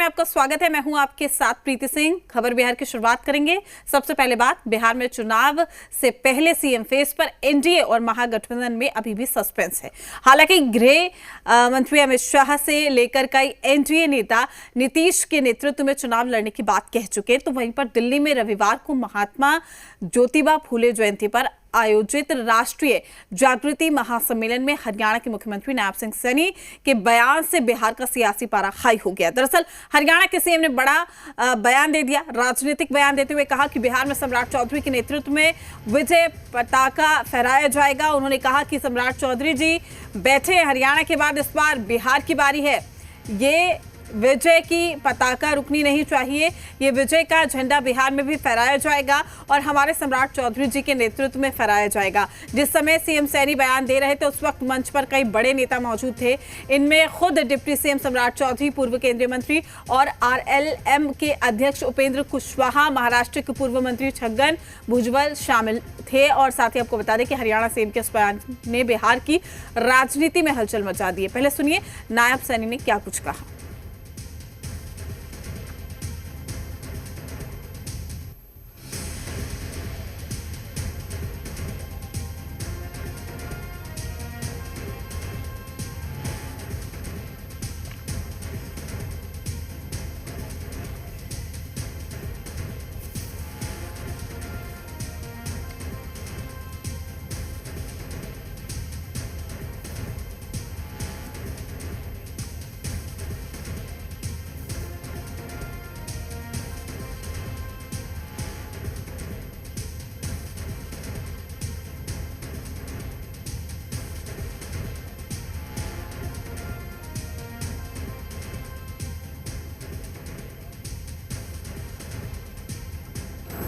आपका स्वागत है। मैं हूं आपके साथ प्रीति सिंह। खबर बिहार की शुरुआत करेंगे। सबसे पहले बात, बिहार में चुनाव से पहले सीएम फेस पर एनडीए और महागठबंधन में अभी भी सस्पेंस है। हालांकि गृह मंत्री अमित शाह से लेकर कई एनडीए नेता नीतीश के नेतृत्व में चुनाव लड़ने की बात कह चुके हैं, तो वहीं पर दिल्ली में रविवार को महात्मा ज्योतिबा फूले जयंती पर आयोजित राष्ट्रीय जागृति महासम्मेलन में हरियाणा के मुख्यमंत्री नायब सिंह सैनी के बयान से बिहार का सियासी पारा हाई हो गया। दरअसल हरियाणा के सीएम ने बड़ा बयान दे दिया। राजनीतिक बयान देते हुए कहा कि बिहार में सम्राट चौधरी के नेतृत्व में विजय पताका फहराया जाएगा। उन्होंने कहा कि सम्राट चौधरी जी बैठे हरियाणा के बाद इस बार बिहार की बारी है। ये विजय की पताका रुकनी नहीं चाहिए। ये विजय का झंडा बिहार में भी फहराया जाएगा और हमारे सम्राट चौधरी जी के नेतृत्व में फहराया जाएगा। जिस समय सीएम सैनी बयान दे रहे थे उस वक्त मंच पर कई बड़े नेता मौजूद थे। इनमें खुद डिप्टी सीएम सम्राट चौधरी, पूर्व केंद्रीय मंत्री और आरएलएम के अध्यक्ष उपेंद्र कुशवाहा, महाराष्ट्र के पूर्व मंत्री छगन भुजबल शामिल थे। और साथ ही आपको बता दें कि हरियाणा सीएम के इस बयान ने बिहार की राजनीति में हलचल मचा दी है। पहले सुनिए नायब सैनी ने क्या कुछ कहा।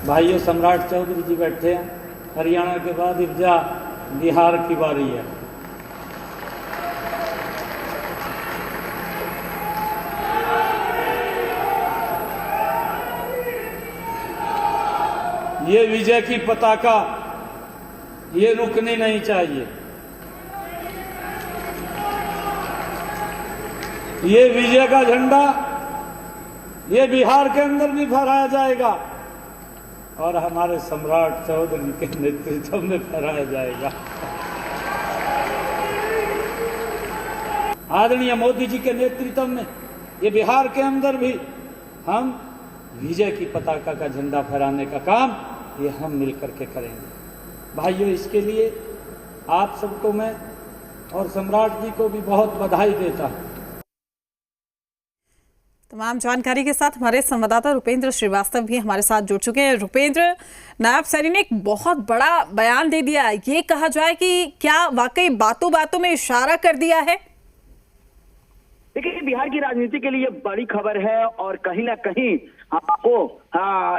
भाइयों, सम्राट चौधरी जी बैठे हैं। हरियाणा के बाद इब्जा बिहार की बारी है। ये विजय की पताका ये रुकनी नहीं चाहिए। ये विजय का झंडा ये बिहार के अंदर भी फहराया जाएगा और हमारे सम्राट चौधरी के नेतृत्व में फहराया जाएगा। आदरणीय मोदी जी के नेतृत्व में ये बिहार के अंदर भी हम विजय की पताका का झंडा फहराने का काम ये हम मिलकर के करेंगे। भाइयों, इसके लिए आप सबको मैं और सम्राट जी को भी बहुत बधाई देता हूं। तमाम जानकारी के साथ हमारे संवाददाता रुपेंद्र श्रीवास्तव भी हमारे साथ जुड़ चुके हैं। रुपेंद्र, नायब सैनी ने एक बहुत बड़ा बयान दे दिया। ये कहा जाए कि क्या वाकई बातों बातों में इशारा कर दिया है? देखिए, बिहार की राजनीति के लिए बड़ी खबर है और कहीं ना कहीं आपको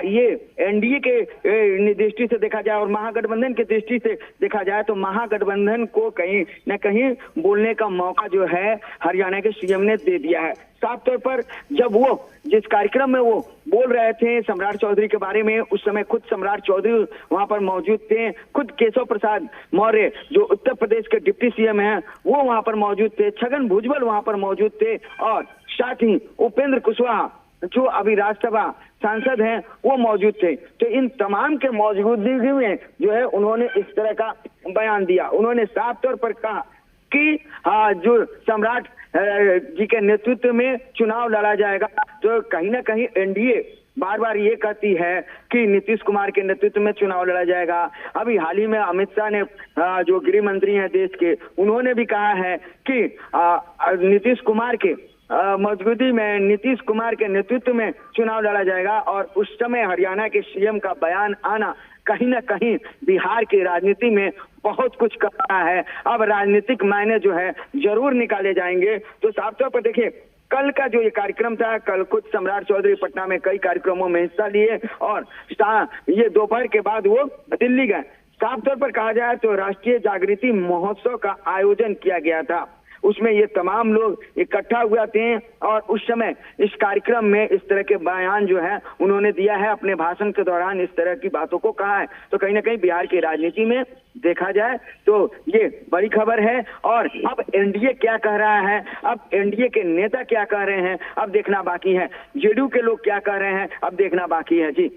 ये एनडीए के दृष्टि से देखा जाए और महागठबंधन की दृष्टि से देखा जाए तो महागठबंधन को कहीं न कहीं बोलने का मौका जो है हरियाणा के सीएम ने दे दिया है। साफ तौर पर जब वो जिस कार्यक्रम में वो बोल रहे थे सम्राट चौधरी के बारे में, उस समय खुद सम्राट चौधरी वहां पर मौजूद थे। खुद केशव प्रसाद मौर्य जो उत्तर प्रदेश के डिप्टी सीएम हैं वो वहां पर मौजूद थे। छगन भुजबल वहां पर मौजूद थे और साथ ही उपेंद्र कुशवाहा जो अभी राज्यसभा सांसद हैं वो मौजूद थे। तो इन तमाम के मौजूदगी में जो है उन्होंने इस तरह का बयान दिया। उन्होंने साफ तौर पर कहा कि जो सम्राट जी के नेतृत्व में चुनाव लड़ा जाएगा। तो कहीं ना कहीं एनडीए बार बार ये कहती है कि नीतीश कुमार के नेतृत्व में चुनाव लड़ा जाएगा। अभी हाल ही में अमित शाह ने जो गृह मंत्री हैं देश के, उन्होंने भी कहा है कि नीतीश कुमार के मौजूदगी में नीतीश कुमार के नेतृत्व में चुनाव लड़ा जाएगा। और उस समय हरियाणा के सीएम का बयान आना कहीं ना कहीं बिहार की राजनीति में बहुत कुछ कर रहा है। अब राजनीतिक मायने जो है जरूर निकाले जाएंगे। तो साफ तौर पर देखिए, कल का जो ये कार्यक्रम था, कल खुद सम्राट चौधरी पटना में कई कार्यक्रमों में हिस्सा लिए और ये दोपहर के बाद वो दिल्ली गए। साफ तौर पर कहा जाए तो राष्ट्रीय जागृति महोत्सव का आयोजन किया गया था। उसमें ये तमाम लोग इकट्ठा हुए थे और उस समय इस कार्यक्रम में इस तरह के बयान जो है उन्होंने दिया है, अपने भाषण के दौरान इस तरह की बातों को कहा है। तो कहीं ना कहीं बिहार की राजनीति में देखा जाए तो ये बड़ी खबर है। और अब एनडीए क्या कह रहा है, अब एनडीए के नेता क्या कह रहे हैं, अब देखना बाकी है। जेडीयू के लोग क्या कह रहे हैं, अब देखना बाकी है। जी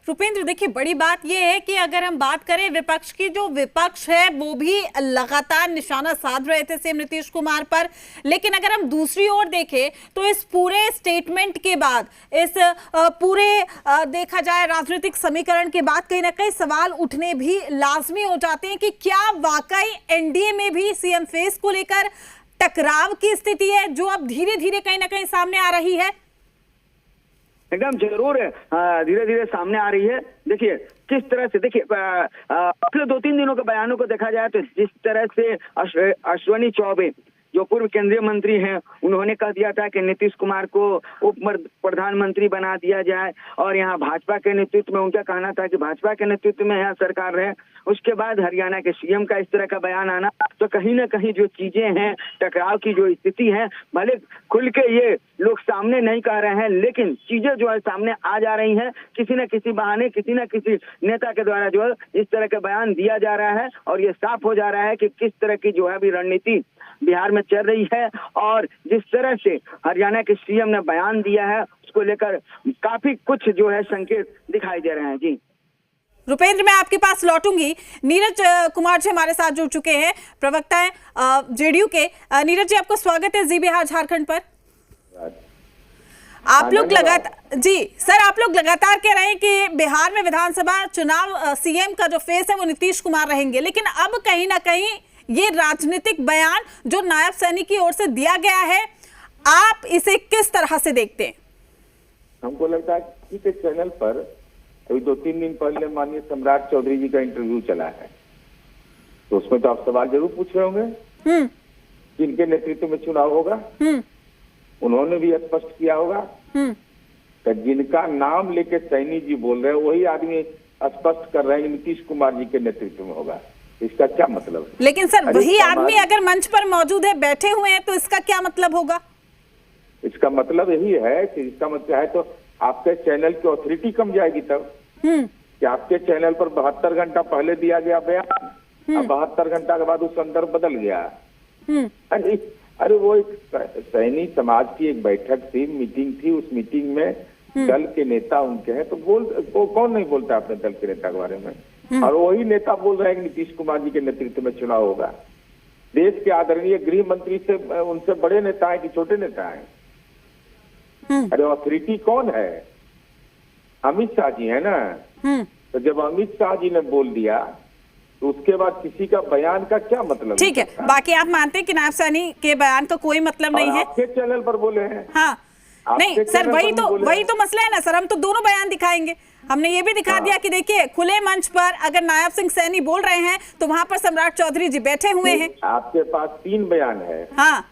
रुपेंद्र, देखिए बड़ी बात यह है कि अगर हम बात करें विपक्ष की, जो विपक्ष है वो भी लगातार निशाना साध रहे थे सीएम नीतीश कुमार पर, लेकिन अगर हम दूसरी ओर देखें तो इस पूरे स्टेटमेंट के बाद, इस पूरे देखा जाए राजनीतिक समीकरण के बाद कहीं ना कहीं सवाल उठने भी लाजमी हो जाते हैं कि क्या वाकई एनडीए में भी सीएम फेस को लेकर टकराव की स्थिति है जो अब धीरे धीरे कहीं ना कहीं सामने आ रही है। एकदम जरूर धीरे धीरे सामने आ रही है। देखिए किस तरह से, देखिए पिछले 2-3 दिनों के बयानों को देखा जाए तो जिस तरह से अश्विनी चौबे जो पूर्व केंद्रीय मंत्री हैं, उन्होंने कह दिया था कि नीतीश कुमार को उप प्रधानमंत्री बना दिया जाए और यहाँ भाजपा के नेतृत्व में, उनका कहना था कि भाजपा के नेतृत्व में यहाँ सरकार रहे। उसके बाद हरियाणा के सीएम का इस तरह का बयान आना, तो कहीं ना कहीं जो चीजें हैं, टकराव की जो स्थिति है, भले खुल के ये लोग सामने नहीं कह रहे हैं, लेकिन चीजें जो है सामने आ जा रही हैं। किसी न किसी बहाने, किसी न किसी नेता के द्वारा जो है इस तरह का बयान दिया जा रहा है और ये साफ हो जा रहा है कि किस तरह की जो है अभी रणनीति बिहार में चल रही है। और जिस तरह से हरियाणा के सीएम ने बयान दिया है उसको लेकर काफी कुछ जो है संकेत दिखाई दे रहे हैं। जी रुपेंद्र, मैं आपके पास लौटूंगी। नीरज कुमार जी हमारे साथ जुड़ चुके हैं, प्रवक्ता हैं जेडीयू के। नीरज जी, आपको स्वागत है जी बिहार झारखंड पर। आप लोग लगातार कह रहे हैं कि बिहार में विधानसभा चुनाव सीएम का जो फेस है वो नीतीश कुमार रहेंगे, लेकिन अब कहीं ना कहीं ये राजनीतिक बयान जो नायब सैनी की ओर से दिया गया है, आप इसे किस तरह से देखते हैं? हमको लगता है कि के चैनल पर अभी 2-3 दिन पहले माननीय सम्राट चौधरी जी का इंटरव्यू चला है, तो उसमें तो आप सवाल जरूर पूछ रहे होंगे कि इनके नेतृत्व में चुनाव होगा। उन्होंने भी स्पष्ट किया होगा कि जिनका नाम लेके सैनी जी बोल रहे हैं वही आदमी स्पष्ट कर रहे हैं कि नीतीश कुमार जी के नेतृत्व में होगा। इसका क्या मतलब है? लेकिन सर वही आदमी अगर मंच पर मौजूद है, बैठे हुए हैं, तो इसका क्या मतलब होगा? इसका मतलब यही है कि इसका मतलब है तो आपके चैनल की अथॉरिटी कम जाएगी तब कि आपके चैनल पर 72 घंटा पहले दिया गया बयान, अब 72 घंटा के बाद उस संदर्भ बदल गया। अरे वो एक सैनी समाज की एक बैठक थी, मीटिंग थी, उस मीटिंग में दल के नेता उनके हैं, तो वो कौन नहीं बोलता अपने दल के नेता के बारे में? और वही नेता बोल रहे हैं कि नीतीश कुमार जी के नेतृत्व में चुनाव होगा। देश के आदरणीय गृह मंत्री से उनसे बड़े नेता हैं कि छोटे नेता हैं? अरे अथॉरिटी कौन है? अमित शाह जी है ना। तो जब अमित शाह जी ने बोल दिया तो उसके बाद किसी का बयान का क्या मतलब? ठीक है, बाकी आप मानते हैं कि नायब सैनी के बयान का कोई मतलब नहीं है? आपके चैनल पर बोले हैं। हाँ नहीं सर, वही तो मसला है ना सर, हम तो दोनों बयान दिखाएंगे। हमने ये भी दिखा दिया कि देखिए खुले मंच पर अगर नायब सिंह सैनी बोल रहे हैं तो वहां पर सम्राट चौधरी जी बैठे हुए हैं। आपके पास 3 बयान है। हाँ,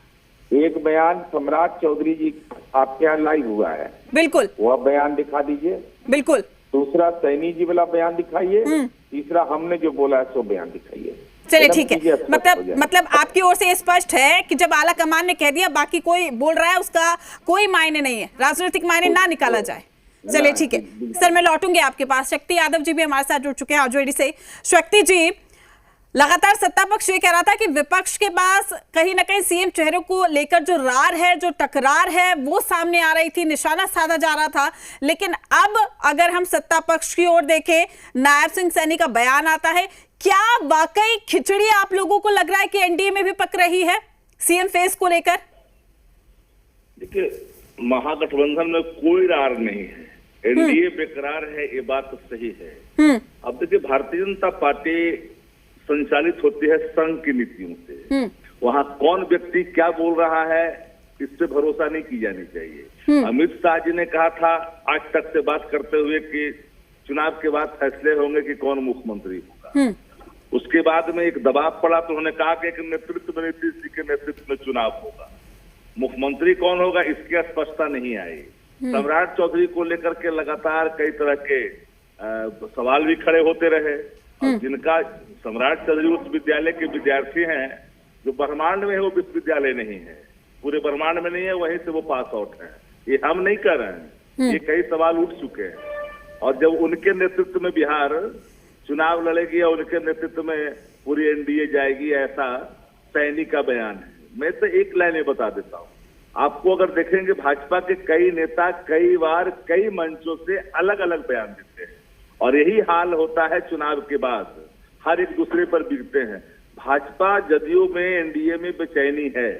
एक बयान सम्राट चौधरी जी आपके यहाँ लाइव हुआ है, बिल्कुल, वह बयान दिखा दीजिए। बिल्कुल। दूसरा सैनी जी वाला बयान दिखाइए। तीसरा हमने जो बोला है सो बयान दिखाइए। चलिए ठीक है, मतलब आपकी ओर से ये स्पष्ट है कि जब आला कमान ने कह दिया बाकी कोई बोल रहा है उसका कोई मायने नहीं है, राजनीतिक मायने ना निकाला जाए। चलिए ठीक है सर, मैं लौटूंगी आपके पास। शक्ति यादव जी भी हमारे साथ जुड़ चुके हैं आरजेडी से। शक्ति जी, लगातार सत्ता पक्ष ये कह रहा था कि विपक्ष के पास कहीं ना कहीं सीएम चेहरों को लेकर जो रार है, जो टकरार है, वो सामने आ रही थी, निशाना साधा जा रहा था। लेकिन अब अगर हम सत्ता पक्ष की ओर देखें, नायब सिंह सैनी का बयान आता है, क्या वाकई खिचड़ी आप लोगों को लग रहा है कि एनडीए में भी पक रही है सीएम फेस को लेकर? देखिए, महागठबंधन में कोई रार नहीं है, एनडीए बेकरार है, ये बात तो सही है। अब देखिए, भारतीय जनता पार्टी संचालित होती है संघ की नीतियों से। वहां कौन व्यक्ति क्या बोल रहा है इस पे भरोसा नहीं की जानी चाहिए। अमित शाह जी ने कहा था आज तक से बात करते हुए कि चुनाव के बाद फैसले होंगे कि कौन मुख्यमंत्री होगा। उसके बाद में एक दबाव पड़ा तो उन्होंने कहा कि एक नेतृत्व में नीतीश जी के नेतृत्व में चुनाव होगा। मुख्यमंत्री कौन होगा इसकी स्पष्टता नहीं आई। सम्राट चौधरी को लेकर के लगातार कई तरह के सवाल भी खड़े होते रहे। जिनका सम्राट चौधरी उस विद्यालय के विद्यार्थी हैं जो ब्रह्मांड में है वो विश्वविद्यालय नहीं है, पूरे ब्रह्मांड में नहीं है, वहीं से वो पास आउट है। ये हम नहीं कर रहे हैं, ये कई सवाल उठ चुके हैं। और जब उनके नेतृत्व में बिहार चुनाव लड़ेगी और उनके नेतृत्व में पूरी एनडीए जाएगी, ऐसा सैनी का बयान है। मैं तो एक लाइन में बता देता हूँ आपको, अगर देखेंगे भाजपा के कई नेता कई बार कई मंचों से अलग अलग बयान देते हैं और यही हाल होता है चुनाव के बाद, हर एक दूसरे पर बिकते हैं। भाजपा जदयू में एनडीए में बेचैनी है।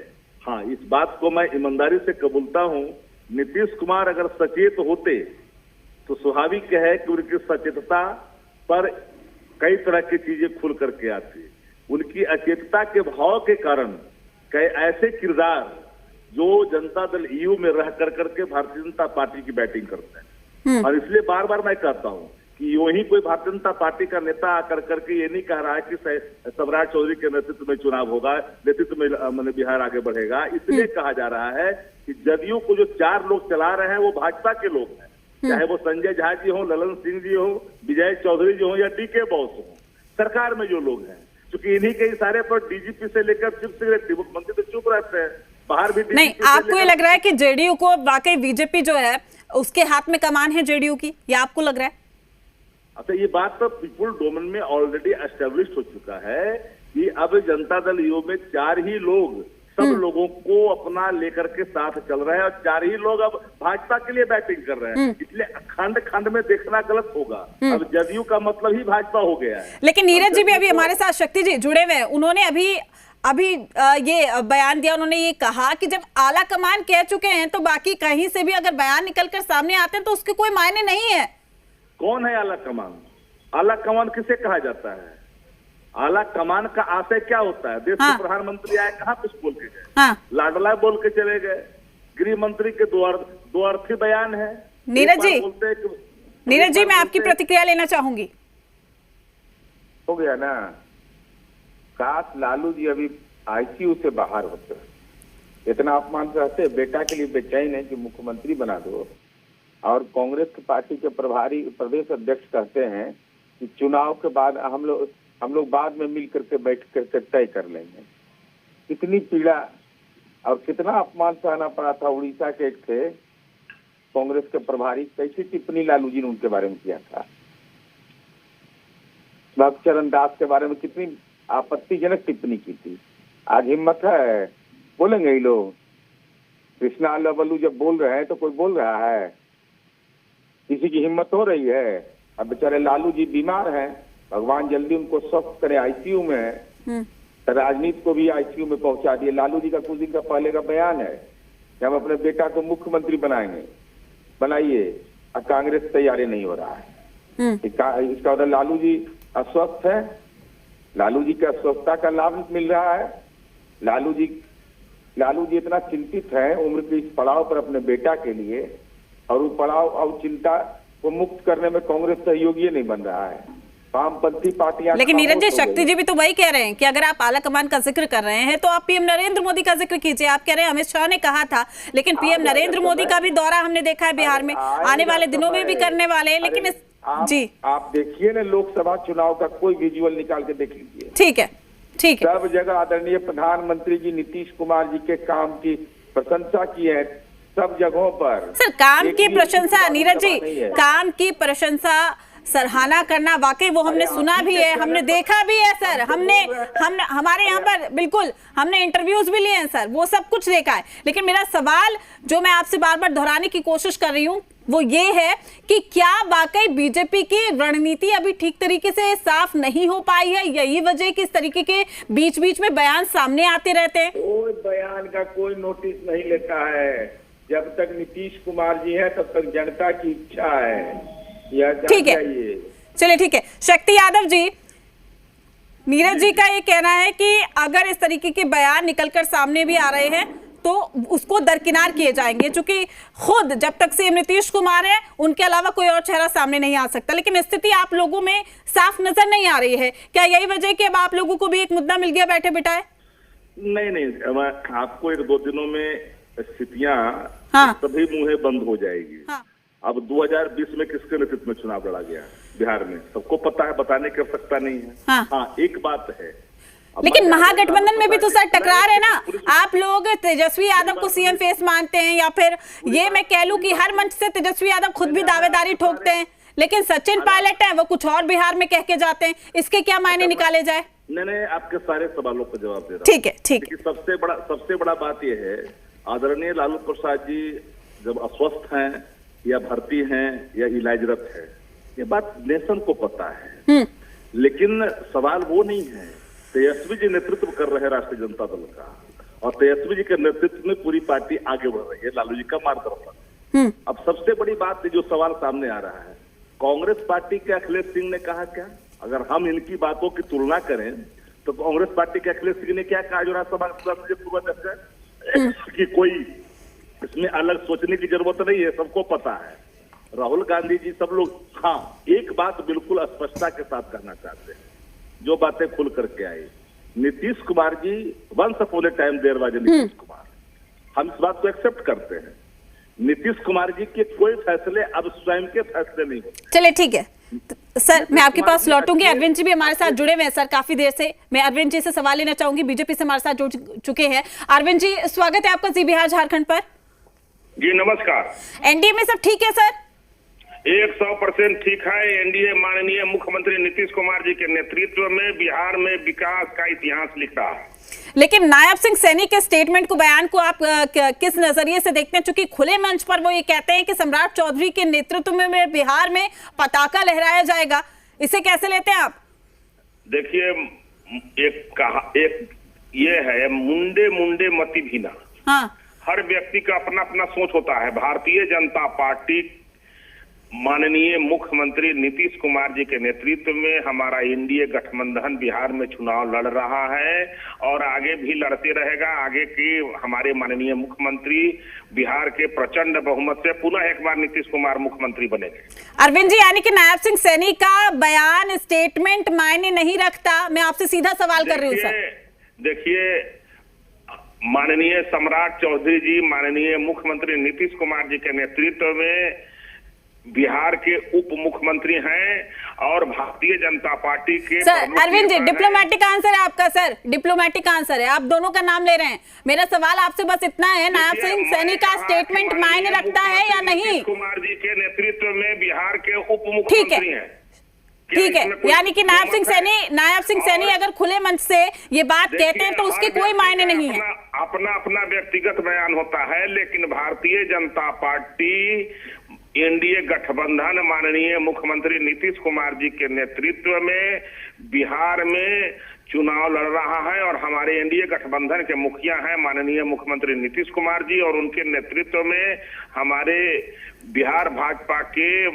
हाँ, इस बात को मैं ईमानदारी से कबूलता हूँ। नीतीश कुमार अगर सचेत होते तो स्वाभाविक है कि उनकी सचेतता पर कई तरह की चीजें खुल करके आती। उनकी अचेतता के भाव के कारण कई ऐसे किरदार जो जनता दल ईयू में रह करके भारतीय जनता पार्टी की बैटिंग करते हैं। और इसलिए बार बार मैं कहता हूं कि यूं ही कोई भारतीय जनता पार्टी का नेता आकर करके ये नहीं कह रहा है कि सम्राट चौधरी के नेतृत्व में चुनाव होगा, नेतृत्व में मैंने बिहार आगे बढ़ेगा। इसलिए कहा जा रहा है कि जदयू को जो 4 लोग चला रहे हैं वो भाजपा के लोग हैं, चाहे वो संजय झा जी हो, ललन सिंह जी हो, विजय चौधरी जी हो या डीके बॉस हो। सरकार में जो लोग हैं, क्योंकि इन्हीं के इशारे पर डीजीपी से लेकर चीफ सेक्रेटरी मुख्यमंत्री तो चुप रहते हैं, बाहर भी नहीं। आपको ये लग रहा है कि जेडीयू को वाकई बीजेपी जो है उसके हाथ में कमान है जेडीयू की, या आपको लग रहा है? अच्छा, ये बात तो पीपुल डोमेन में ऑलरेडी एस्टेब्लिश्ड हो चुका है कि अब जनता दल यूं में 4 ही लोग सब लोगों को अपना लेकर के साथ चल रहे हैं और 4 ही लोग अब भाजपा के लिए बैटिंग कर रहे हैं। इसलिए खंड खंड में देखना गलत होगा। अब जदयू का मतलब ही भाजपा हो गया है। लेकिन नीरज जी भी अभी हमारे साथ शक्ति जी जुड़े हुए हैं, उन्होंने अभी ये बयान दिया। उन्होंने ये कहा कि जब आला कमान कह चुके हैं तो बाकी कहीं से भी अगर बयान निकलकर सामने आते हैं तो उसके कोई मायने नहीं है। कौन है आला कमान? आला कमान किसे कहा जाता है? आला कमान का आशय क्या होता है? देश के प्रधानमंत्री आए, कहाँ कुछ बोल के गए? लाडला बोल के चले गए। गृह मंत्री के दो अर्थी बयान है। नीरज जी मैं आपकी प्रतिक्रिया लेना चाहूंगी। हो गया ना, काश लालू जी अभी आईसीयू से बाहर होते। इतना अपमान सहते, बेटा के लिए बेचैन है कि मुख्यमंत्री बना दो। और कांग्रेस की पार्टी के प्रभारी प्रदेश अध्यक्ष कहते हैं कि चुनाव के बाद हम लोग बाद में मिल करके बैठ करके तय कर लेंगे। कितनी पीड़ा और कितना अपमान सहना पड़ा था। उड़ीसा के एक थे कांग्रेस के प्रभारी, कैसी टिप्पणी लालू जी ने उनके बारे में किया था। भक्त चरण दास के बारे में कितनी आपत्तिजनक टिप्पणी की थी। आज हिम्मत है, बोलेंगे ये लोग। कृष्णा लवलू जब बोल रहे हैं तो कोई बोल रहा है? किसी की हिम्मत हो रही है? अब बेचारे लालू जी बीमार हैं, भगवान जल्दी उनको स्वस्थ करे, आईसीयू में है। राजनीति को भी आईसीयू में पहुंचा दिए। लालू जी का कुछ दिन का पहले का बयान है कि हम अपने बेटा को मुख्यमंत्री बनाएंगे। बनाइए, और कांग्रेस तैयारी नहीं हो रहा है। इसका मतलब लालू जी अस्वस्थ है। लालू जी की अस्वस्थता का लाभ मिल रहा है। लालू जी इतना चिंतित है उम्र के इस पड़ाव पर अपने बेटा के लिए, और वो पड़ाव और चिंता को मुक्त करने में कांग्रेस सहयोगी नहीं बन रहा है। वामपंथी पार्टियां। लेकिन नीरज जी, शक्ति जी भी तो वही कह रहे हैं कि अगर आप आला कमान का जिक्र कर रहे हैं तो आप पीएम नरेंद्र मोदी का जिक्र कीजिए। आप कह रहे हैं अमित शाह ने कहा था, लेकिन पीएम नरेंद्र मोदी का भी दौरा हमने देखा है बिहार में, आने वाले दिनों में भी करने वाले हैं। लेकिन जी आप देखिए ना, लोकसभा चुनाव का कोई विजुअल निकाल के देख लीजिए। ठीक है। सब जगह आदरणीय प्रधानमंत्री जी नीतीश कुमार जी के काम की प्रशंसा की है, सब जगहों पर। सर, काम की प्रशंसा, नीरज जी, काम की प्रशंसा सराहना करना, वाकई वो हमने सुना भी है, हमने देखा भी है सर। हमने हमारे यहाँ पर बिल्कुल हमने इंटरव्यूज भी लिए हैं सर, वो सब कुछ देखा है। लेकिन मेरा सवाल जो मैं आपसे बार बार दोहराने की कोशिश कर रही हूँ वो ये है कि क्या वाकई बीजेपी की रणनीति अभी ठीक तरीके से साफ नहीं हो पाई है? यही वजह कि इस तरीके के बीच बीच में बयान सामने आते रहते हैं। कोई बयान का कोई नोटिस नहीं लेता है। जब तक नीतीश कुमार जी है तब तक जनता की इच्छा है। ठीक है, चलिए ठीक है। शक्ति यादव जी, नीरज जी का ये कहना है कि अगर इस तरीके के बयान निकलकर सामने भी आ रहे हैं तो उसको दरकिनार किए जाएंगे, क्योंकि खुद जब तक सीएम नीतीश कुमार है उनके अलावा कोई और चेहरा सामने नहीं आ सकता। लेकिन स्थिति आप लोगों में साफ नजर नहीं आ रही है। क्या यही वजह है कि अब आप लोगों को भी एक मुद्दा मिल गया बैठे बिठाए? नहीं, आपको 1-2 दिनों में स्थितियां सभी मुंह बंद हो जाएगी। अब 2020 में किसके नेतृत्व में चुनाव लड़ा गया बिहार में सबको पता है, बताने की आवश्यकता नहीं है। हाँ, एक बात है लेकिन महागठबंधन में भी तो सर टकरार है ना। आप लोग तेजस्वी यादव को सीएम फेस मानते हैं, या फिर ये मैं कह लूं कि हर मंच से तेजस्वी यादव खुद भी दावेदारी ठोकते हैं, लेकिन सचिन पायलट है वो कुछ और बिहार में कह के जाते हैं। इसके क्या मायने निकाले जाए? नहीं, आपके सारे सवालों का जवाब दे रहा हूं। ठीक है, ठीक है। सबसे बड़ा बात यह है, आदरणीय लालू प्रसाद जी जब अस्वस्थ हैं या भर्ती हैं या इलाजरत है, ये बात नेशन को पता है। लेकिन सवाल वो नहीं है, तेजस्वी जी नेतृत्व कर रहे हैं राष्ट्रीय जनता दल का, और तेजस्वी जी के नेतृत्व में पूरी पार्टी आगे बढ़ रही है, लालू जी का मार्गदर्शन। अब सबसे बड़ी बात जो सवाल सामने आ रहा है, कांग्रेस पार्टी के अखिलेश सिंह ने कहा क्या? अगर हम इनकी बातों की तुलना करें तो कांग्रेस पार्टी के अखिलेश सिंह ने क्या कहा जो राज्यसभा पूर्वाध्यक्ष है कि कोई इसमें अलग सोचने की जरूरत नहीं है, सबको पता है। राहुल गांधी जी सब लोग, हाँ, एक बात बिल्कुल स्पष्टता के साथ कहना चाहते हैं, जो बातें खुल करके आई, Nitish Kumar ji once upon a time there was Nitish Kumar, हम इस बात को एक्सेप्ट करते हैं। नीतीश कुमार जी के कोई फैसले अब स्वयं के फैसले नहीं होते। चलिए ठीक है सर, मैं आपके पास लौटूंगी। अरविंद जी भी हमारे साथ जुड़े हुए हैं सर काफी देर से। मैं अरविंद जी से सवाल लेना चाहूंगी, बीजेपी से हमारे साथ जुड़ चुके हैं। अरविंद जी, स्वागत है आपका जी बिहार झारखंड पर। जी नमस्कार। एनडीए में सब ठीक है सर? 100% ठीक है। एनडीए माननीय मुख्यमंत्री नीतीश कुमार जी के नेतृत्व में बिहार में विकास का इतिहास लिख रहा है। लेकिन नायब सिंह सैनी के स्टेटमेंट को, बयान को आप किस नजरिए से देखते हैं? चूंकि खुले मंच पर वो ये कहते हैं कि सम्राट चौधरी के नेतृत्व में बिहार में पताका लहराया जाएगा, इसे कैसे लेते हैं आप? देखिए, एक ये है, मुंडे मुंडे मति भीना। हाँ, हर व्यक्ति का अपना अपना सोच होता है। भारतीय जनता पार्टी माननीय मुख्यमंत्री नीतीश कुमार जी के नेतृत्व में हमारा एनडीए गठबंधन बिहार में चुनाव लड़ रहा है और आगे भी लड़ते रहेगा। आगे के हमारे माननीय मुख्यमंत्री बिहार के प्रचंड बहुमत से पुनः एक बार नीतीश कुमार मुख्यमंत्री बनेंगे। अरविंद जी, यानी कि नायब सिंह सैनी का बयान, स्टेटमेंट मायने नहीं रखता? मैं आपसे सीधा सवाल कर रही हूँ सर। देखिए, माननीय सम्राट चौधरी जी माननीय मुख्यमंत्री नीतीश कुमार जी के नेतृत्व में बिहार के उप मुख्यमंत्री हैं और भारतीय जनता पार्टी के sir. Arvind ji, diplomatic answer है आपका सर, डिप्लोमेटिक आंसर है, आप दोनों का नाम ले रहे हैं। मेरा सवाल आपसे बस इतना है, नायब सिंह सैनी का स्टेटमेंट मायने रखता है या नहीं? कुमार जी के नेतृत्व में बिहार के उप मुख्यमंत्री हैं। ठीक है, यानी कि नायब सिंह सैनी अगर खुले मंच से ये बात कहते हैं तो उसके कोई मायने नहीं है। अपना व्यक्तिगत बयान होता है, लेकिन भारतीय जनता पार्टी एनडीए गठबंधन माननीय मुख्यमंत्री नीतीश कुमार जी के नेतृत्व में बिहार में चुनाव लड़ रहा है और हमारे एनडीए गठबंधन के मुखिया हैं माननीय मुख्यमंत्री नीतीश कुमार जी, और उनके नेतृत्व में हमारे बिहार भाजपा के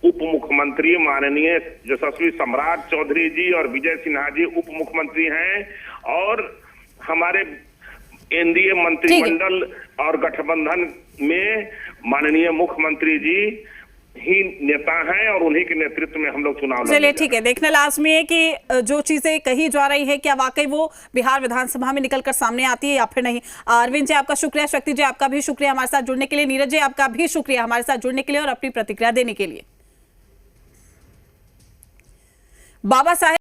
उप मुख्यमंत्री माननीय यशस्वी सम्राट चौधरी जी और विजय सिन्हा जी उप मुख्यमंत्री हैं, और हमारे एनडीए मंत्रिमंडल और गठबंधन में माननीय मुख्यमंत्री जी ही नेता हैं और उन्हीं के नेतृत्व में हम लोग चुनाव लड़ेंगे। चलिए ठीक है, देखना लाजमी है कि जो चीजें कही जा रही है क्या वाकई वो बिहार विधानसभा में निकलकर सामने आती है या फिर नहीं। अरविंद जी आपका शुक्रिया, शक्ति जी आपका भी शुक्रिया हमारे साथ जुड़ने के लिए, नीरज जी आपका भी शुक्रिया हमारे साथ जुड़ने के लिए और अपनी प्रतिक्रिया देने के लिए। बाबा साहेब